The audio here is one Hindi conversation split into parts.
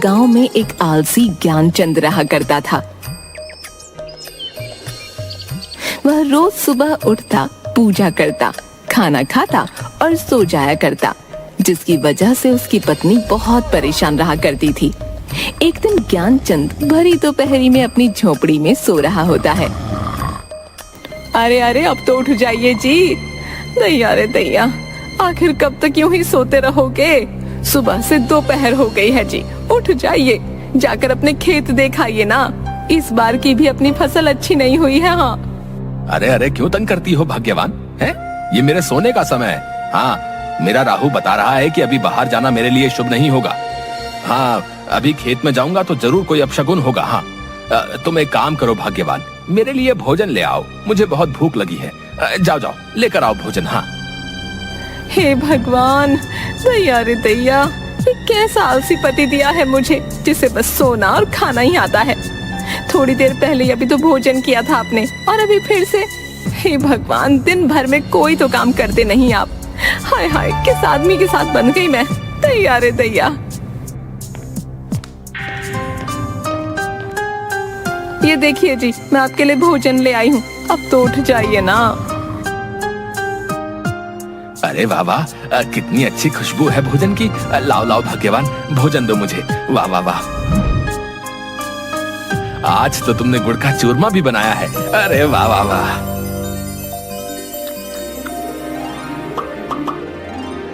गांव में एक आलसी ज्ञानचंद रहा करता था। वह रोज सुबह उठता, पूजा करता, खाना खाता और सो जाया करता, जिसकी वजह से उसकी पत्नी बहुत परेशान रहा करती थी। एक दिन ज्ञानचंद भरी दोपहरी में अपनी झोपड़ी में सो रहा होता है। अरे अरे अब तो उठ जाइए जी। दैया रे दैया, आखिर कब तक यूं ही सोते रहोगे? सुबह से दोपहर हो गई है जी, उठ जाइए, जाकर अपने खेत देखाइए ना। इस बार की भी अपनी फसल अच्छी नहीं हुई है। हाँ। अरे अरे क्यों तंग करती हो भाग्यवान? है ये मेरे सोने का समय है। हाँ, मेरा राहु बता रहा है कि अभी बाहर जाना मेरे लिए शुभ नहीं होगा। हाँ, अभी खेत में जाऊंगा तो जरूर कोई अपशगुन होगा। हाँ, तुम एक काम करो भाग्यवान, मेरे लिए भोजन ले आओ, मुझे बहुत भूख लगी है। जाओ जाओ लेकर आओ भोजन। हाँ। हे भगवान, दैया रे दैया, ये कैसा आलसी पति दिया है मुझे, जिसे बस सोना और खाना ही आता है। थोड़ी देर पहले अभी तो भोजन किया था आपने और अभी फिर से। हे भगवान, दिन भर में कोई तो काम करते नहीं आप। हाय हाय, किस आदमी के साथ बन गई मैं। दैया रे दैया। ये देखिए जी, मैं आपके लिए भोजन ले आई हूँ, अब तो उठ जाइए ना। अरे वाह वाह, कितनी अच्छी खुशबू है भोजन की। लाओ लाओ भाग्यवान, भोजन दो मुझे। वाह वाह वाह, आज तो तुमने गुड़ का चूरमा भी बनाया है। अरे वाह वाह वाह।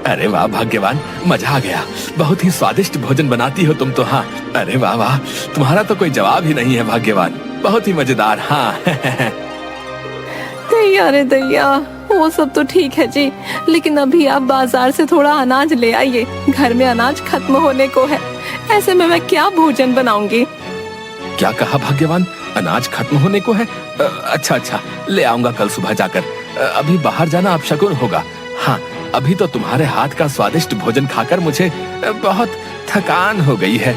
अरे वाह भाग्यवान, मजा आ गया। बहुत ही स्वादिष्ट भोजन बनाती हो तुम तो। हाँ, अरे वाह वाह, तुम्हारा तो कोई जवाब ही नहीं है भाग्यवान, बहुत ही मजेदार। हाँ। दैया रे दैया, वो सब तो ठीक है जी, लेकिन अभी आप बाजार से थोड़ा अनाज ले आइए, घर में अनाज खत्म होने को है। ऐसे में मैं क्या भोजन बनाऊंगी? क्या कहा भाग्यवान? अनाज खत्म होने को है? अच्छा अच्छा, ले आऊंगा कल सुबह जाकर। अभी बाहर जाना अपशगुन होगा। हाँ, अभी तो तुम्हारे हाथ का स्वादिष्ट भोजन खाकर मुझे बहुत थकान हो गई है।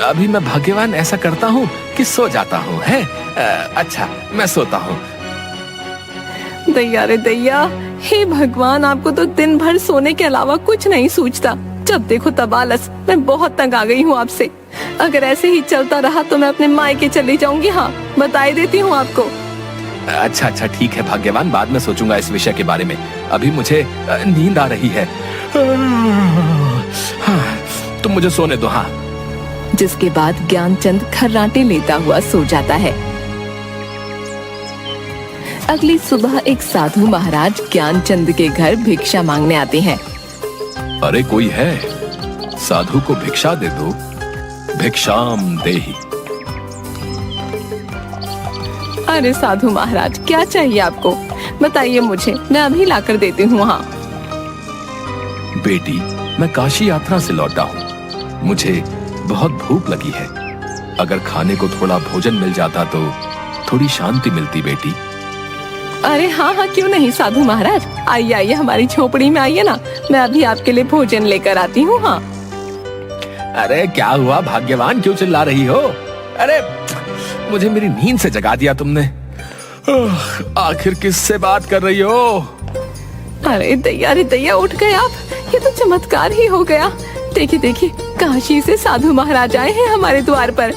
अभी मैं भाग्यवान ऐसा करता हूँ कि सो जाता हूँ। अच्छा, मैं सोता हूँ। दैया रे दैया, हे भगवान, आपको तो दिन भर सोने के अलावा कुछ नहीं सूझता। जब देखो तब आलस। मैं बहुत तंग आ गई हूँ आपसे। अगर ऐसे ही चलता रहा तो मैं अपने मायके चली जाऊंगी। हाँ, बता देती हूँ आपको। अच्छा अच्छा, ठीक है भाग्यवान, बाद में सोचूंगा इस विषय के बारे में। अभी मुझे नींद आ रही है। हाँ, तुम मुझे सोने दो। हाँ। जिसके बाद ज्ञानचंद खर्राटे लेता हुआ सो जाता है। अगली सुबह एक साधु महाराज ज्ञानचंद के घर भिक्षा मांगने आते हैं। अरे कोई है? साधु को भिक्षा दे दो, भिक्षाम देहि। अरे साधु महाराज, क्या चाहिए आपको? बताइए मुझे, मैं अभी लाकर देती हूँ। हाँ। बेटी, मैं काशी यात्रा से लौटा हूँ, मुझे बहुत भूख लगी है। अगर खाने को थोड़ा भोजन मिल जाता तो थोड़ी शांति मिलती बेटी। अरे हाँ हाँ, क्यों नहीं साधु महाराज, आइए आइए, हमारी झोपड़ी में आइए ना, मैं अभी आपके लिए भोजन लेकर आती हूँ। हाँ। अरे क्या हुआ भाग्यवान, क्यों चिल्ला रही हो? अरे मुझे मेरी नींद से जगा दिया तुमने। आखिर किससे बात कर रही हो? अरे दैया रे दैया, उठ गए आप, ये तो चमत्कार ही हो गया। देखिए देखिए, काशी से साधु महाराज आए हैं हमारे द्वार पर।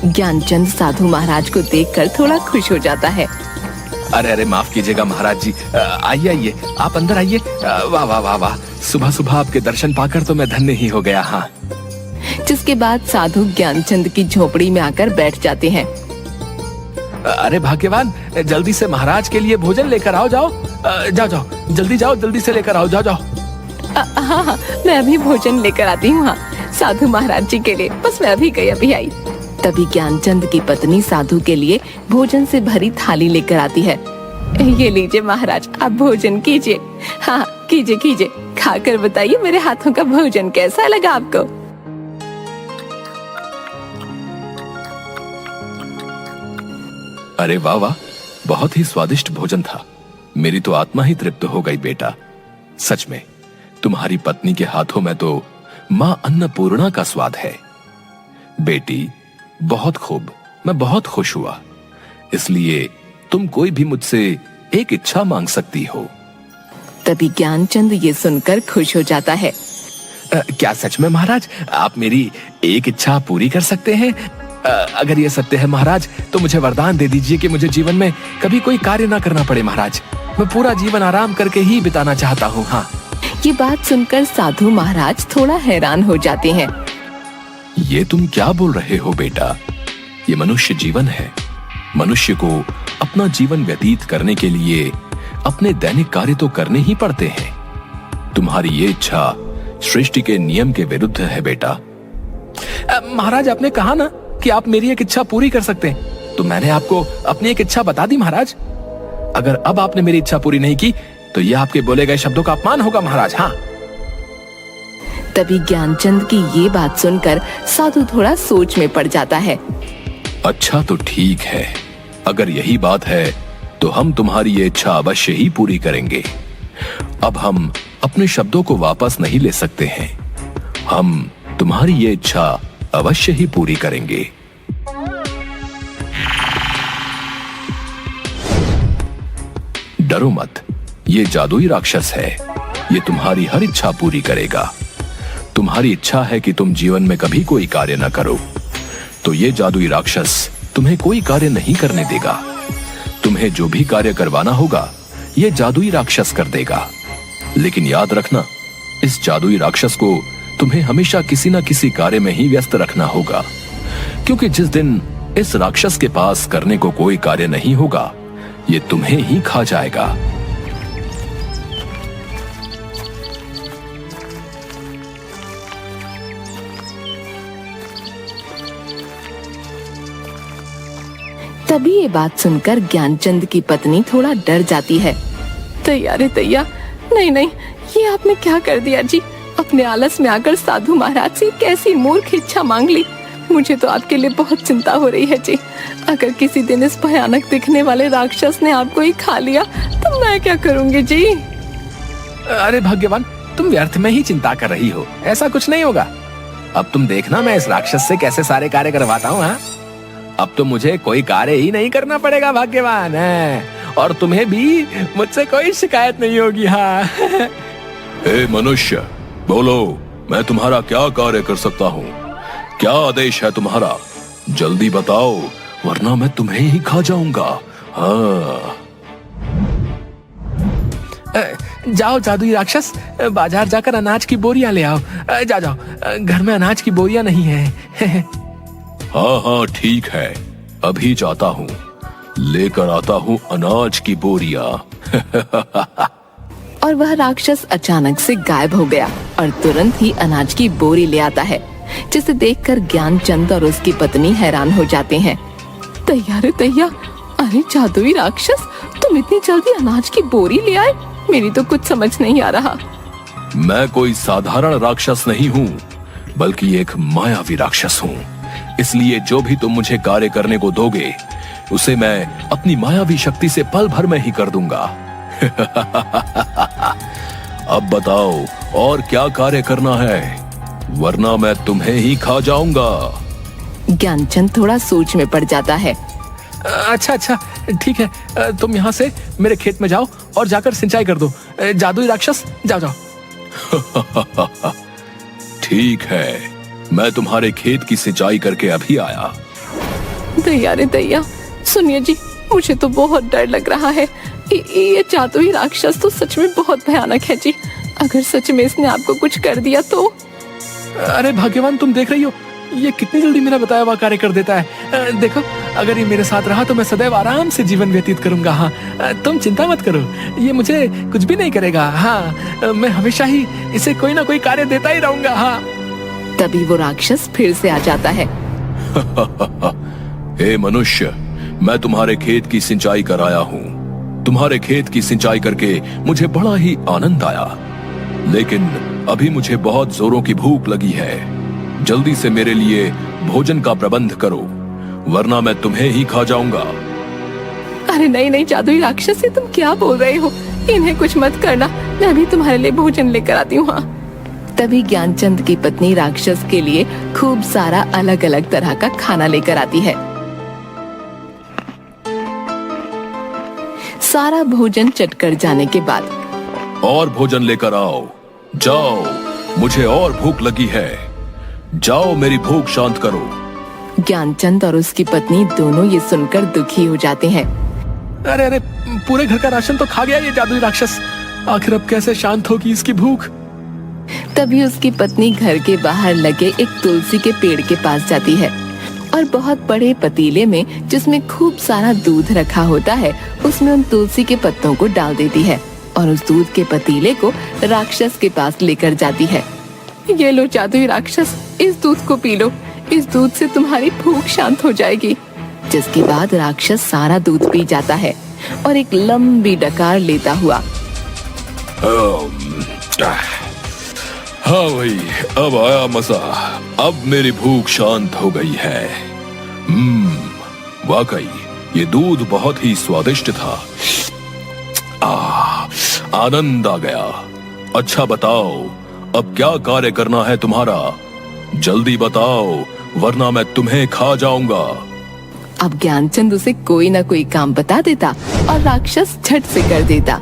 ज्ञानचंद साधु महाराज को देखकर थोड़ा खुश हो जाता है। अरे अरे माफ कीजिएगा महाराज जी, आइए आइए, आप अंदर आइए। वाह वाह वाह वाह, सुबह सुबह आपके दर्शन पाकर तो मैं धन्य ही हो गया। हाँ। जिसके बाद साधु ज्ञानचंद की झोपड़ी में आकर बैठ जाते हैं। अरे भाग्यवान, जल्दी से महाराज के लिए भोजन लेकर आओ। जाओ जाओ जाओ, जल्दी जाओ, जल्दी से लेकर आओ। जाओ जाओ। हाँ हाँ, मैं अभी भोजन लेकर आती हूँ। हाँ, साधु महाराज जी के लिए, बस मैं अभी आई। तभी ज्ञानचंद की पत्नी साधु के लिए भोजन से भरी थाली लेकर आती है। ये लीजिए महाराज, आप भोजन कीजिए। हाँ, कीजिए कीजिए, खाकर बताइए मेरे हाथों का भोजन कैसा लगा आपको। अरे वाह वाह, बहुत ही स्वादिष्ट भोजन था। मेरी तो आत्मा ही तृप्त हो गई बेटा। सच में तुम्हारी पत्नी के हाथों में तो माँ अन्नपूर्णा का स्वाद है। बेटी बहुत खूब, मैं बहुत खुश हुआ। इसलिए तुम कोई भी मुझसे एक इच्छा मांग सकती हो। तभी ज्ञानचंद ये सुनकर खुश हो जाता है। क्या सच में महाराज आप मेरी एक इच्छा पूरी कर सकते हैं? अगर ये सत्य है महाराज तो मुझे वरदान दे दीजिए कि मुझे जीवन में कभी कोई कार्य ना करना पड़े महाराज। मैं पूरा जीवन आराम करके ही बिताना चाहता हूँ। हाँ। ये बात सुनकर साधु महाराज थोड़ा हैरान हो जाते हैं। ये तुम क्या बोल रहे हो बेटा? ये मनुष्य जीवन है। मनुष्य को अपना जीवन व्यतीत करने के लिए अपने दैनिक कार्य तो करने ही पड़ते हैं। तुम्हारी ये इच्छा सृष्टि के नियम के विरुद्ध है बेटा। महाराज आपने कहा ना कि आप मेरी एक इच्छा पूरी कर सकते हैं, तो मैंने आपको अपनी एक इच्छा बता दी महाराज। अगर अब आपने मेरी इच्छा पूरी नहीं की तो यह आपके बोले गए शब्दों का अपमान होगा महाराज। हाँ। तभी ज्ञानचंद की ये बात सुनकर साधु थोड़ा सोच में पड़ जाता है। अच्छा तो ठीक है, अगर यही बात है तो हम तुम्हारी ये इच्छा अवश्य ही पूरी करेंगे। अब हम अपने शब्दों को वापस नहीं ले सकते हैं। हम तुम्हारी ये इच्छा अवश्य ही पूरी करेंगे। डरो मत, ये जादुई राक्षस है। ये तुम्हारी हर इच्छा पूरी करेगा। तुम्हारी इच्छा है कि तुम जीवन में कभी कोई कार्य न करो, तो ये जादुई राक्षस तुम्हें कोई कार्य नहीं करने देगा। तुम्हें जो भी कार्य करवाना होगा ये जादुई राक्षस कर देगा। लेकिन याद रखना, इस जादुई राक्षस को तुम्हें हमेशा किसी न किसी कार्य में ही व्यस्त रखना होगा, क्योंकि जिस दिन इस राक्षस के पास करने को कोई कार्य नहीं होगा ये तुम्हें ही खा जाएगा। तभी ये बात सुनकर ज्ञानचंद की पत्नी थोड़ा डर जाती है। तैया रे तैया, नहीं नहीं, ये आपने क्या कर दिया जी? अपने आलस में आकर साधु महाराज से कैसी मूर्ख इच्छा मांग ली। मुझे तो आपके लिए बहुत चिंता हो रही है जी। अगर किसी दिन इस भयानक दिखने वाले राक्षस ने आपको ही खा लिया तो मैं क्या करूंगी जी? अरे भाग्यवान, तुम व्यर्थ में ही चिंता कर रही हो। ऐसा कुछ नहीं होगा। अब तुम देखना मैं इस राक्षस से कैसे सारे कार्य करवाता हूँ। हाँ, अब तो मुझे कोई कार्य ही नहीं करना पड़ेगा भाग्यवान है, और तुम्हें भी मुझसे कोई शिकायत नहीं होगी। हाँ। हे मनुष्य, बोलो, मैं तुम्हारा क्या कार्य कर सकता हूँ? क्या आदेश है तुम्हारा? जल्दी बताओ, वरना मैं तुम्हें ही खा जाऊंगा। हाँ। जाओ जादुई राक्षस, बाजार जाकर अनाज की बोरियां ले आओ। जाओ जाओ, घर में अनाज की बोरियां नहीं है। हाँ हाँ ठीक है, अभी जाता हूँ, लेकर आता हूँ अनाज की बोरियां। और वह राक्षस अचानक से गायब हो गया और तुरंत ही अनाज की बोरी ले आता है, जिसे देखकर ज्ञानचंद और उसकी पत्नी हैरान हो जाते हैं। तैया रे तैया, अरे जादुई राक्षस, तुम इतनी जल्दी अनाज की बोरी ले आए? मेरी तो कुछ समझ नहीं आ रहा। मैं कोई साधारण राक्षस नहीं हूँ, बल्कि एक मायावी राक्षस हूँ। इसलिए जो भी तुम मुझे कार्य करने को दोगे उसे मैं अपनी मायावी शक्ति से पल भर में ही कर दूंगा। अब बताओ और क्या कार्य करना है, वरना मैं तुम्हें ही खा जाऊंगा। ज्ञानचंद थोड़ा सोच में पड़ जाता है। अच्छा अच्छा ठीक है, तुम यहाँ से मेरे खेत में जाओ और जाकर सिंचाई कर दो। जादुई राक्षस, जाओ जाओ। ठीक है, मैं तुम्हारे खेत की सिंचाई करके अभी आया। दैया रे दैया, सुनिए जी, मुझे तो बहुत डर लग रहा है। ये जादुई राक्षस तो सच में बहुत भयानक है जी। अगर सच में इसने आपको कुछ कर दिया तो? अरे भाग्यवान, तुम देख रही हो ये कितनी जल्दी मेरा बताया हुआ कार्य कर देता है। देखो, अगर ये मेरे साथ रहा तो मैं सदैव आराम से जीवन व्यतीत करूंगा। हाँ, तुम चिंता मत करो, ये मुझे कुछ भी नहीं करेगा। हाँ, मैं हमेशा ही इसे कोई ना कोई कार्य देता ही रहूंगा। हाँ। तभी वो राक्षस फिर से आ जाता है। हे मनुष्य, मैं तुम्हारे खेत की सिंचाई कराया हूँ। तुम्हारे खेत की सिंचाई करके मुझे बड़ा ही आनंद आया, लेकिन अभी मुझे बहुत जोरों की भूख लगी है। जल्दी से मेरे लिए भोजन का प्रबंध करो, वरना मैं तुम्हें ही खा जाऊंगा। अरे नहीं नहीं जादुई राक्षस, तुम क्या बोल रहे हो? इन्हें कुछ मत करना, मैं भी तुम्हारे लिए भोजन लेकर आती हूँ। हाँ। तभी ज्ञानचंद की पत्नी राक्षस के लिए खूब सारा अलग अलग तरह का खाना लेकर आती है। सारा भोजन चटकर जाने के बाद, और भोजन लेकर आओ, जाओ मुझे और भूख लगी है। जाओ मेरी भूख शांत करो। ज्ञानचंद और उसकी पत्नी दोनों ये सुनकर दुखी हो जाते हैं। अरे अरे, पूरे घर का राशन तो खा गया ये जादुई राक्षस। आखिर अब कैसे शांत होगी इसकी भूख। तभी उसकी पत्नी घर के बाहर लगे एक तुलसी के पेड़ के पास जाती है और बहुत बड़े पतीले में जिसमें खूब सारा दूध रखा होता है उसमें उन तुलसी के पत्तों को डाल देती है और उस दूध के पतीले को राक्षस के पास लेकर जाती है। ये लो जादुई राक्षस, इस दूध को पी लो, इस दूध से तुम्हारी भूख शांत हो जाएगी। जिसके बाद राक्षस सारा दूध पी जाता है और एक लंबी डकार लेता हुआ हाँ भाई, अब आया मजा। अब मेरी भूख शांत हो गई है। वाकई ये दूध बहुत ही स्वादिष्ट था। आनंद आ गया। अच्छा बताओ, अब क्या कार्य करना है तुम्हारा? जल्दी बताओ, वरना मैं तुम्हें खा जाऊंगा। अब ज्ञानचंद उसे कोई ना कोई काम बता देता और राक्षस झट से कर देता।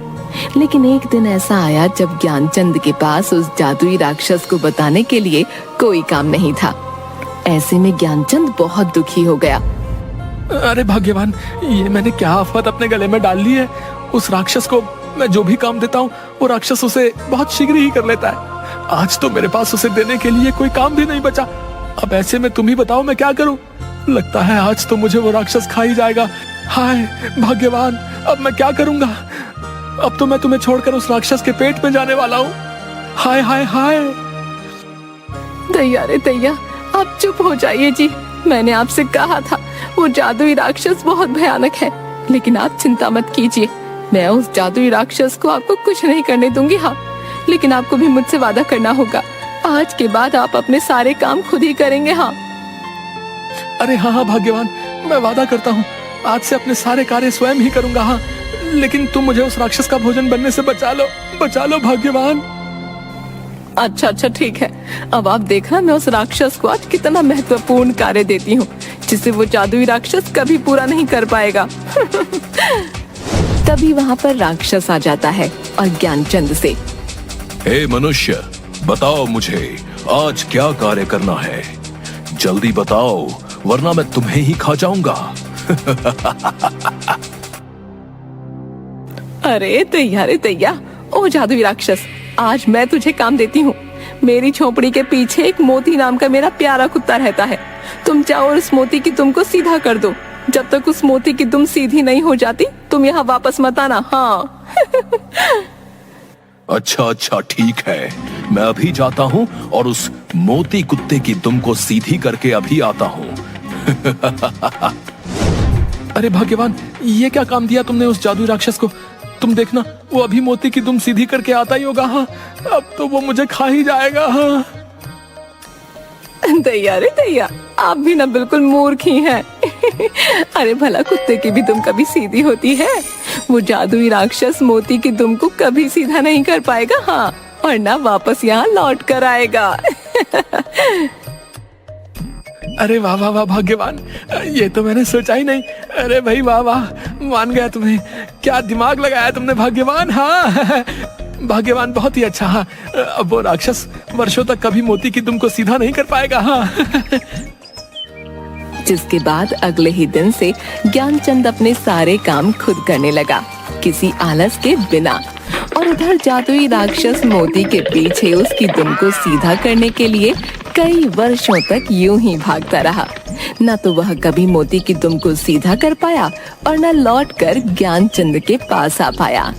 लेकिन एक दिन ऐसा आया जब ज्ञानचंद के पास उस जादुई राक्षस को बताने के लिए कोई काम नहीं था। ऐसे में ज्ञानचंद बहुत दुखी हो गया। अरे भाग्यवान, ये मैंने क्या आफत अपने गले में डाल ली है। उस राक्षस को मैं जो भी काम देता हूँ वो राक्षस उसे बहुत शीघ्र ही कर लेता है। आज तो मेरे पास उसे देने के लिए कोई काम भी नहीं बचा। अब ऐसे में तुम ही बताओ मैं क्या करूँ। लगता है आज तो मुझे वो राक्षस खा ही जाएगा। हाय भाग्यवान, अब मैं क्या करूंगा। अब तो मैं तुम्हें छोड़कर उस राक्षस के पेट में जाने वाला हूँ। हाय हाय हाय। दैया रे दैया, आप चुप हो जाइए जी। मैंने आपसे कहा था वो जादुई राक्षस बहुत भयानक है, लेकिन आप चिंता मत कीजिए। मैं उस जादुई राक्षस को आपको कुछ नहीं करने दूंगी। हाँ, लेकिन आपको भी मुझसे वादा करना होगा। आज के बाद आप अपने सारे काम खुद ही करेंगे। हाँ। अरे हाँ हाँ भाग्यवान, मैं वादा करता हूँ आज से अपने सारे कार्य स्वयं ही करूंगा। हाँ, लेकिन तुम मुझे उस राक्षस का भोजन बनने से बचा लो भाग्यवान। अच्छा अच्छा ठीक है। अब आप देखना मैं उस राक्षस को आज कितना महत्वपूर्ण कार्य देती हूँ जिसे वो जादुई राक्षस कभी पूरा नहीं कर पाएगा। तभी वहाँ पर राक्षस आ जाता है और ज्ञानचंद से, हे मनुष्य, बताओ मुझे आज क्या कार्य करना है। जल्दी बताओ, वरना मैं तुम्हें ही खा जाऊंगा। अरे दैया, ओ जादुई राक्षस, आज मैं तुझे काम देती हूँ। मेरी झोपड़ी के पीछे एक मोती नाम का मेरा प्यारा कुत्ता रहता है। तुम जाओ और उस मोती की दुम को सीधा कर दो। जब तक उस मोती की दुम सीधी नहीं हो जाती तुम यहाँ वापस मत आना। हाँ। अच्छा ठीक है, मैं अभी जाता हूँ और उस मोती कुत्ते की दुम को सीधी करके अभी आता हूँ। अरे भाग्यवान, ये क्या काम दिया तुमने उस जादुई राक्षस को। तुम देखना, वो अभी मोती की दुम सीधी करके आता ही होगा। हाँ, अब तो वो मुझे खा ही जाएगा। हाँ। दैया रे दैया, आप भी ना बिल्कुल मूर्ख ही हैं। अरे भला कुत्ते की भी दुम कभी सीधी होती है? वो जादुई राक्षस मोती की दुम को कभी सीधा नहीं कर पाएगा। हाँ, और ना वापस यहाँ लौट कर आएगा। अरे वाह वाह वाह भाग्यवान, ये तो मैंने सोचा ही नहीं। अरे भाई वाह वाह, मान गया तुम्हें। क्या दिमाग लगाया तुमने भाग्यवान। हाँ भाग्यवान, बहुत ही अच्छा। हाँ, अब वो राक्षस वर्षों तक कभी मोती की दुम को सीधा नहीं कर पाएगा। हाँ। जिसके बाद अगले ही दिन से ज्ञानचंद अपने सारे काम खुद करने लगा, किसी आलस के बिना। और उधर जादुई राक्षस मोती के पीछे उसकी दुम को सीधा करने के लिए कई वर्षों तक यूं ही भागता रहा। न तो वह कभी मोती की दुम को सीधा कर पाया और न लौटकर ज्ञानचंद के पास आ पाया।